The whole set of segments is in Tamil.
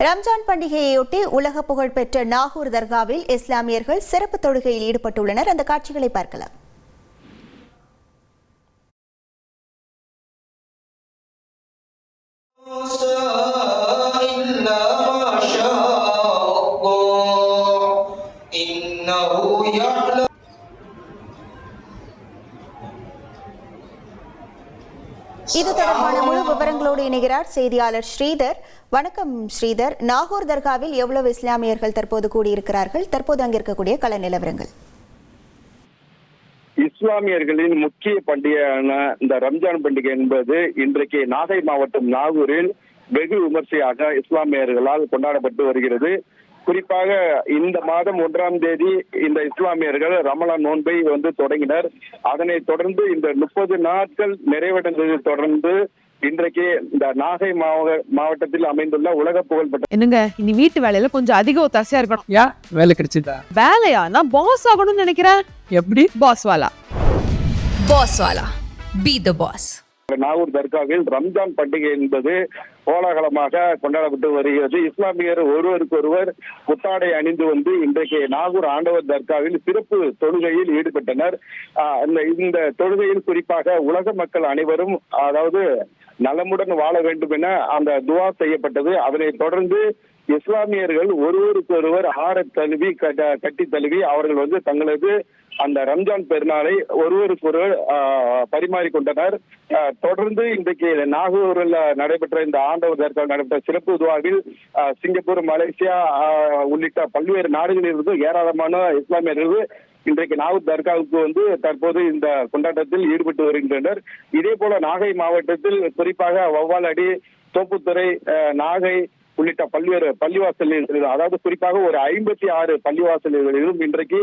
ரம்ஜான் பண்டிகையையொட்டி உலக புகழ்பெற்ற நாகூர் தர்காவில் இஸ்லாமியர்கள் சிறப்பு தொழுகையில் ஈடுபட்டுள்ளனர். அந்த காட்சிகளை பார்க்கலாம். இது தொடர்பான முழு விவரங்களோடு இணைகிறார் செய்தியாளர் ஸ்ரீதர். வணக்கம் ஸ்ரீதர். நாகூர் தர்காவில் எவ்வளவு இஸ்லாமியர்கள் தற்போது கூடியிருக்கிறார்கள்? தற்போது அங்கு இருக்கக்கூடிய கள நிலவரங்கள். இஸ்லாமியர்களின் முக்கிய பண்டிகையான இந்த ரம்ஜான் பண்டிகை என்பது இன்றைக்கு நாகை மாவட்டம் நாகூரில் வெகு விமர்சையாக இஸ்லாமியர்களால் கொண்டாடப்பட்டு வருகிறது. குறிப்பாக இந்த மாதம் 1ஆம் தேதி இந்த இஸ்லாமியர்கள் ரமலான் நோன்பை தொடங்கினர். அதனைத் தொடர்ந்து இந்த 30 நாட்கள் நிறைவடைந்ததை தொடர்ந்து இன்றைக்கு இந்த நாகை மாவட்டத்தில் அமைந்துள்ள உலக புகழ்பெற்ற என்னங்க இனி வீட்டு வேலையில கொஞ்சம் அதிக ஒத்தாசையா இருக்கணும். யா வேலை கிடைச்சிட்டா? வேலையா? நான் பாஸ் ஆகணும்னு நினைக்கிறேன். எப்படி? பாஸ் வாலா. Be the boss. நாகூர் தர்காவில் ரம்ஜான் பண்டிகை என்பது கோலாகலமாக கொண்டாடப்பட்டு வருகிறது. இஸ்லாமியர் ஒருவருக்கொருவர் புத்தாடை அணிந்து இன்றைக்கு நாகூர் ஆண்டவர் தர்காவில் சிறப்பு தொழுகையில் ஈடுபட்டனர். இந்த தொழுகையில் குறிப்பாக உலக மக்கள் அனைவரும் அதாவது நலமுடன் வாழ வேண்டும் என அந்த துவா செய்யப்பட்டது. அதனைத் தொடர்ந்து இஸ்லாமியர்கள் ஒருவருக்கொருவர் கட்டி தழுவி அவர்கள் தங்களது அந்த ரம்ஜான் பெருநாளை ஒருவருக்கொருவர் பரிமாறிக்கொண்டனர். தொடர்ந்து இன்றைக்கு நாகூரில் நடைபெற்ற இந்த ஆண்டவர் தர்காவில் நடைபெற்ற சிறப்பு துவாவில் சிங்கப்பூர், மலேசியா உள்ளிட்ட பல்வேறு நாடுகளில் இருந்து ஏராளமான இஸ்லாமியர்கள் இன்றைக்கு நாகூர் தர்காவுக்கு தற்போது இந்த கொண்டாட்டத்தில் ஈடுபட்டு வருகின்றனர். இதே போல நாகை மாவட்டத்தில் குறிப்பாக வவ்வாலடி, தோப்புத்துறை, நாகை உள்ளிட்ட பல்வேறு பள்ளிவாசல்களில் அதாவது குறிப்பாக ஒரு 56 பள்ளிவாசல்களிலும் இன்றைக்கு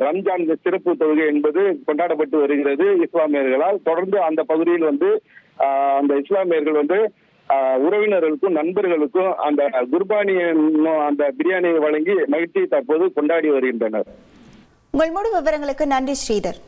ரம்ஜான் சிறப்பு தொழுகை என்பது கொண்டாடப்பட்டு வருகிறது இஸ்லாமியர்களால். தொடர்ந்து அந்த பகுதியில் அந்த இஸ்லாமியர்கள் உறவினர்களுக்கும் நண்பர்களுக்கும் அந்த குர்பானி அந்த பிரியாணியை வழங்கி மகிழ்ச்சி தற்போது கொண்டாடி வருகின்றனர். உங்கள் முழு விவரங்களுக்கு நன்றி ஸ்ரீதர்.